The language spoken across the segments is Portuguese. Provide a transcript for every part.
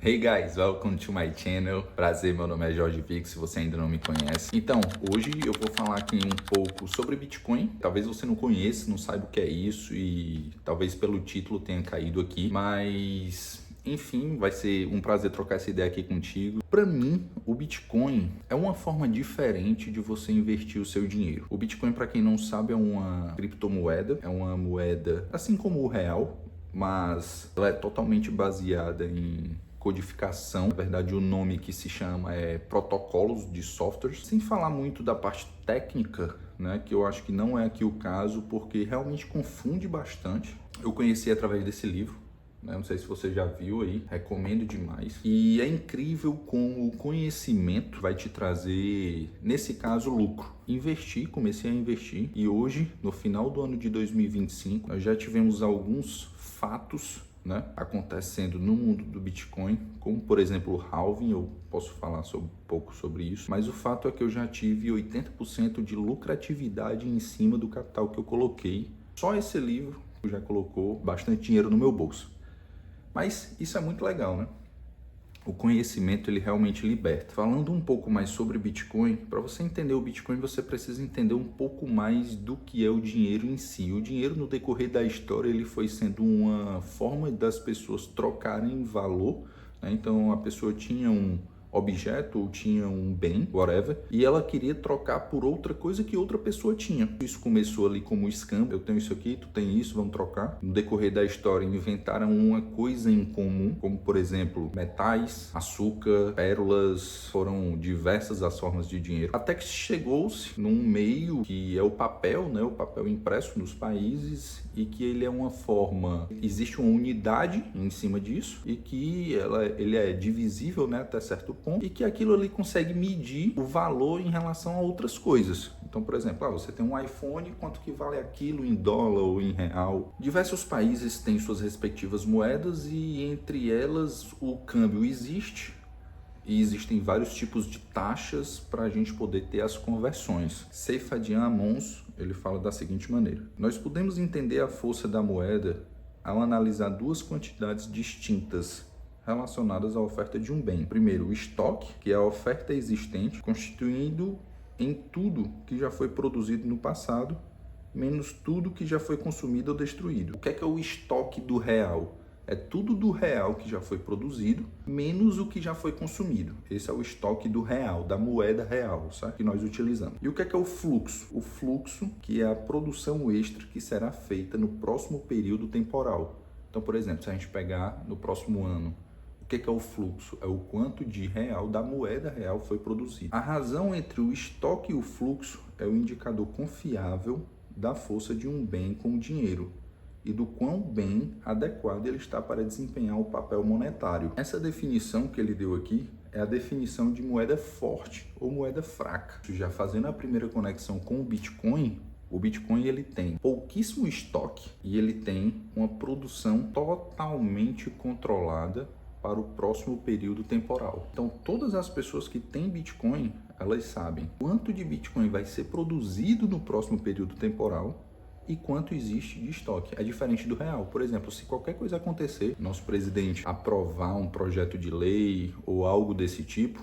Hey guys, welcome to my channel. Prazer, meu nome é Jorge Vic, se você ainda não me conhece. Então, hoje eu vou falar aqui um pouco sobre Bitcoin. Talvez você não conheça, não saiba o que é isso e talvez pelo título tenha caído aqui, mas enfim, vai ser um prazer trocar essa ideia aqui contigo. Para mim, o Bitcoin é uma forma diferente de você investir o seu dinheiro. O Bitcoin, para quem não sabe, é uma criptomoeda, é uma moeda assim como o real, mas ela é totalmente baseada em codificação. Na verdade, o nome que se chama é protocolos de softwares. Sem falar muito da parte técnica, né, que eu acho que não é aqui o caso, porque realmente confunde bastante. Eu conheci através desse livro, né, não sei se você já viu aí, recomendo demais. E é incrível como o conhecimento vai te trazer, nesse caso, lucro. Comecei a investir e hoje, no final do ano de 2025, nós já tivemos alguns fatos, né, acontecendo no mundo do Bitcoin, como por exemplo o halving. Eu posso falar um pouco sobre isso, mas o fato é que eu já tive 80% de lucratividade em cima do capital que eu coloquei. Só esse livro já colocou bastante dinheiro no meu bolso. Mas isso é muito legal, né? O conhecimento, ele realmente liberta. Falando um pouco mais sobre Bitcoin, para você entender o Bitcoin, você precisa entender um pouco mais do que é o dinheiro em si. O dinheiro, no decorrer da história, ele foi sendo uma forma das pessoas trocarem valor, né? Então, a pessoa tinha um objeto ou tinha um bem, whatever, e ela queria trocar por outra coisa que outra pessoa tinha. Isso começou ali como escambo: eu tenho isso aqui, tu tem isso, vamos trocar. No decorrer da história, inventaram uma coisa em comum, como por exemplo metais, açúcar, pérolas. Foram diversas as formas de dinheiro, até que chegou-se num meio que é o papel, né, o papel impresso nos países, e que ele é uma forma, existe uma unidade em cima disso, e que ele é divisível, né, até certo ponto, e que aquilo ali consegue medir o valor em relação a outras coisas. Então, por exemplo, você tem um iPhone, quanto que vale aquilo em dólar ou em real? Diversos países têm suas respectivas moedas e entre elas o câmbio existe. E existem vários tipos de taxas para a gente poder ter as conversões. Seyfried Amons, ele fala da seguinte maneira: nós podemos entender a força da moeda ao analisar duas quantidades distintas relacionadas à oferta de um bem. Primeiro, o estoque, que é a oferta existente, constituindo em tudo que já foi produzido no passado, menos tudo que já foi consumido ou destruído. O que é o estoque do real? É tudo do real que já foi produzido, menos o que já foi consumido. Esse é o estoque do real, da moeda real, sabe? Que nós utilizamos. E o que é o fluxo? O fluxo, que é a produção extra que será feita no próximo período temporal. Então, por exemplo, se a gente pegar no próximo ano, o que é o fluxo? É o quanto de real, da moeda real, foi produzido. A razão entre o estoque e o fluxo é o indicador confiável da força de um bem com o dinheiro e do quão bem adequado ele está para desempenhar o papel monetário. Essa definição que ele deu aqui é a definição de moeda forte ou moeda fraca. Já fazendo a primeira conexão com o Bitcoin ele tem pouquíssimo estoque e ele tem uma produção totalmente controlada para o próximo período temporal. Então, todas as pessoas que têm Bitcoin, elas sabem quanto de Bitcoin vai ser produzido no próximo período temporal e quanto existe de estoque. É diferente do real. Por exemplo, se qualquer coisa acontecer, nosso presidente aprovar um projeto de lei ou algo desse tipo,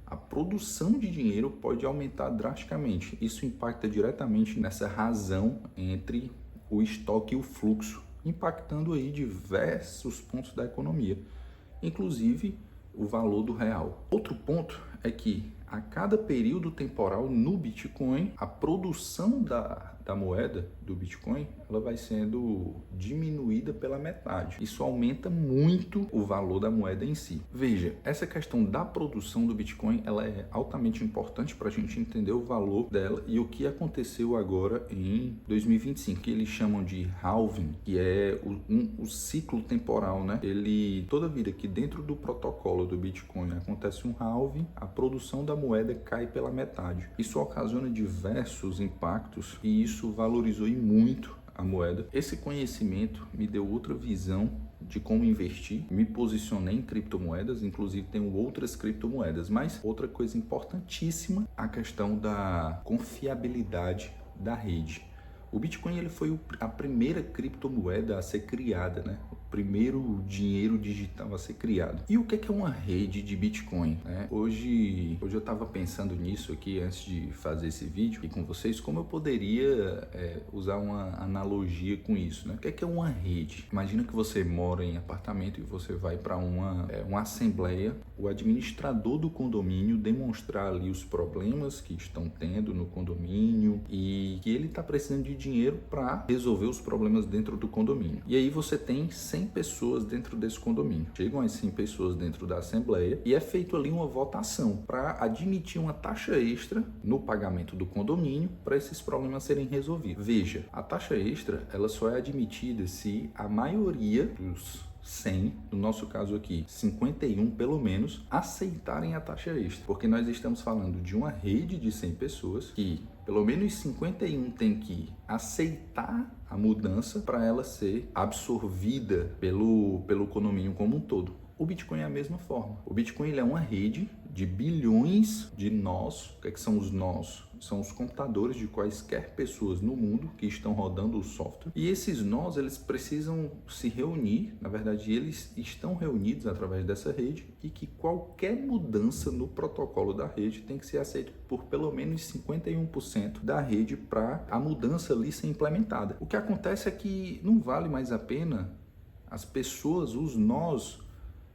a produção de dinheiro pode aumentar drasticamente. Isso impacta diretamente nessa razão entre o estoque e o fluxo, impactando aí diversos pontos da economia, inclusive o valor do real. Outro ponto é que a cada período temporal no Bitcoin, a produção da moeda do Bitcoin, ela vai sendo diminuída pela metade. Isso aumenta muito o valor da moeda em si. Veja, essa questão da produção do Bitcoin, ela é altamente importante para a gente entender o valor dela e o que aconteceu agora em 2025, que eles chamam de halving, que é o ciclo temporal, né? Toda vida que dentro do protocolo do Bitcoin acontece um halving, a produção da moeda cai pela metade. Isso ocasiona diversos impactos e isso valorizou muito a moeda. Esse conhecimento me deu outra visão de como investir. Me posicionei em criptomoedas, inclusive tenho outras criptomoedas, mas outra coisa importantíssima, a questão da confiabilidade da rede. O Bitcoin ele foi a primeira criptomoeda a ser criada, né? primeiro dinheiro digital a ser criado. E o que é uma rede de Bitcoin, né? Hoje eu estava pensando nisso aqui antes de fazer esse vídeo e com vocês, como eu poderia usar uma analogia com isso, né? O que é uma rede? Imagina que você mora em apartamento e você vai para uma assembleia, o administrador do condomínio demonstrar ali os problemas que estão tendo no condomínio e que ele está precisando de dinheiro para resolver os problemas dentro do condomínio. E aí você tem 100 pessoas dentro desse condomínio. Chegam as 100 pessoas dentro da assembleia e é feito ali uma votação para admitir uma taxa extra no pagamento do condomínio para esses problemas serem resolvidos. Veja, a taxa extra ela só é admitida se a maioria dos 100, no nosso caso aqui, 51 pelo menos, aceitarem a taxa extra. Porque nós estamos falando de uma rede de 100 pessoas que pelo menos 51 tem que aceitar a mudança para ela ser absorvida pelo condomínio como um todo. O Bitcoin é a mesma forma. O Bitcoin ele é uma rede de bilhões de nós. O que são os nós? São os computadores de quaisquer pessoas no mundo que estão rodando o software. E esses nós, eles precisam se reunir. Na verdade, eles estão reunidos através dessa rede e que qualquer mudança no protocolo da rede tem que ser aceita por pelo menos 51% da rede para a mudança ali ser implementada. O que acontece é que não vale mais a pena as pessoas, os nós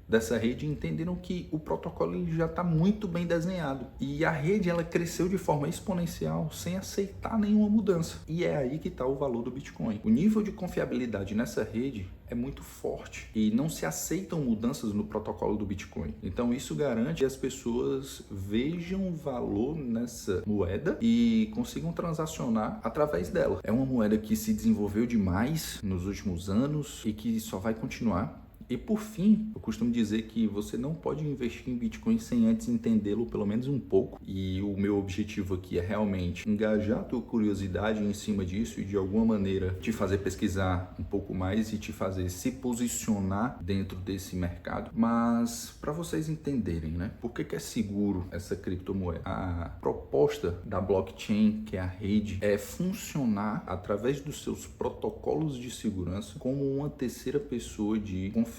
dessa rede entenderam que o protocolo ele já está muito bem desenhado e a rede ela cresceu de forma exponencial sem aceitar nenhuma mudança. E é aí que está o valor do Bitcoin. O nível de confiabilidade nessa rede é muito forte e não se aceitam mudanças no protocolo do Bitcoin. Então isso garante que as pessoas vejam valor nessa moeda e consigam transacionar através dela. É uma moeda que se desenvolveu demais nos últimos anos e que só vai continuar. E por fim, eu costumo dizer que você não pode investir em Bitcoin sem antes entendê-lo pelo menos um pouco. E o meu objetivo aqui é realmente engajar a tua curiosidade em cima disso e de alguma maneira te fazer pesquisar um pouco mais e te fazer se posicionar dentro desse mercado. Mas para vocês entenderem, né? Por que é seguro essa criptomoeda? A proposta da blockchain, que é a rede, é funcionar através dos seus protocolos de segurança como uma terceira pessoa de confiança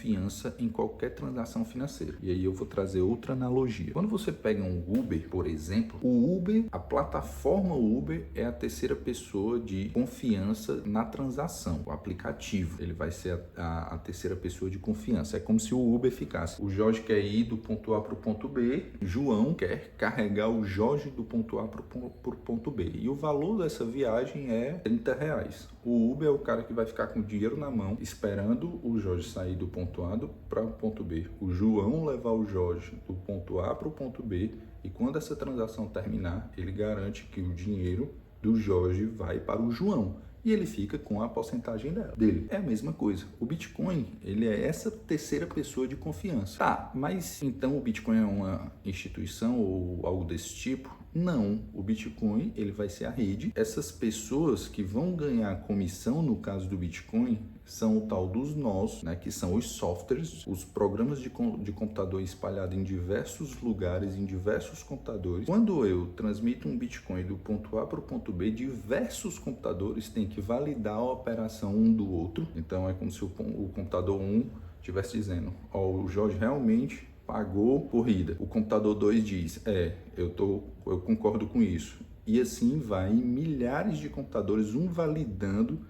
em qualquer transação financeira. E aí eu vou trazer outra analogia. Quando você pega um Uber, por exemplo, o Uber, a plataforma Uber é a terceira pessoa de confiança na transação. O aplicativo, ele vai ser a terceira pessoa de confiança. É como se o Uber ficasse. O Jorge quer ir do ponto A para o ponto B, João quer carregar o Jorge do ponto A para o ponto B. E o valor dessa viagem é R$30. O Uber é o cara que vai ficar com o dinheiro na mão, esperando o Jorge sair do ponto A para o ponto B. O João levar o Jorge do ponto A para o ponto B e quando essa transação terminar, ele garante que o dinheiro do Jorge vai para o João e ele fica com a porcentagem dele. É a mesma coisa. O Bitcoin, ele é essa terceira pessoa de confiança. Tá, mas então o Bitcoin é uma instituição ou algo desse tipo? Não, o Bitcoin ele vai ser a rede. Essas pessoas que vão ganhar comissão no caso do Bitcoin são o tal dos nós, né, que são os softwares, os programas de computador espalhados em diversos lugares, em diversos computadores. Quando eu transmito um Bitcoin do ponto A para o ponto B, diversos computadores têm que validar a operação um do outro. Então é como se o computador 1 estivesse dizendo, ó, o Jorge realmente pagou corrida. O computador 2 diz, eu concordo com isso. E assim vai, milhares de computadores, um validando.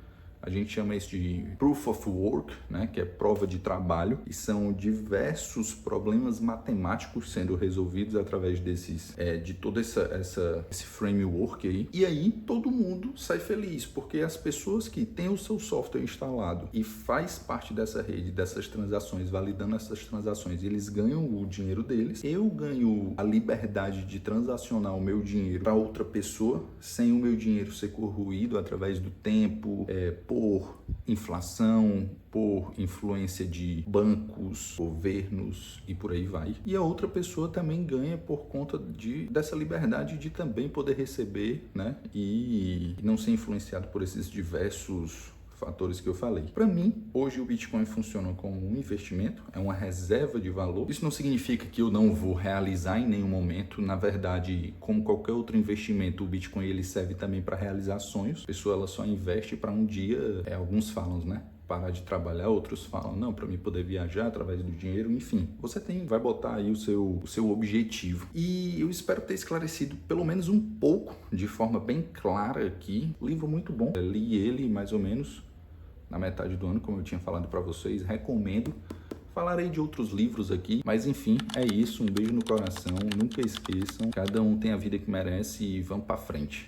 A gente chama isso de Proof of Work, né, que é prova de trabalho, e são diversos problemas matemáticos sendo resolvidos através de todo esse framework aí. E aí todo mundo sai feliz, porque as pessoas que têm o seu software instalado e faz parte dessa rede, dessas transações, validando essas transações, eles ganham o dinheiro deles. Eu ganho a liberdade de transacionar o meu dinheiro para outra pessoa, sem o meu dinheiro ser corroído através do tempo, por inflação, por influência de bancos, governos e por aí vai. E a outra pessoa também ganha por conta dessa liberdade de também poder receber, né? E não ser influenciado por esses diversos fatores que eu falei. Para mim, hoje o Bitcoin funciona como um investimento, é uma reserva de valor. Isso não significa que eu não vou realizar em nenhum momento. Na verdade, como qualquer outro investimento, o Bitcoin ele serve também para realizar sonhos. A pessoa ela só investe para um dia, alguns falam, né? parar de trabalhar, outros falam, não, para mim poder viajar através do dinheiro, enfim. Você vai botar aí o seu objetivo. E eu espero ter esclarecido pelo menos um pouco, de forma bem clara aqui. Livro muito bom. Eu li ele mais ou menos na metade do ano, como eu tinha falado para vocês. Recomendo. Falarei de outros livros aqui, mas enfim, é isso. Um beijo no coração. Nunca esqueçam. Cada um tem a vida que merece e vamos para frente.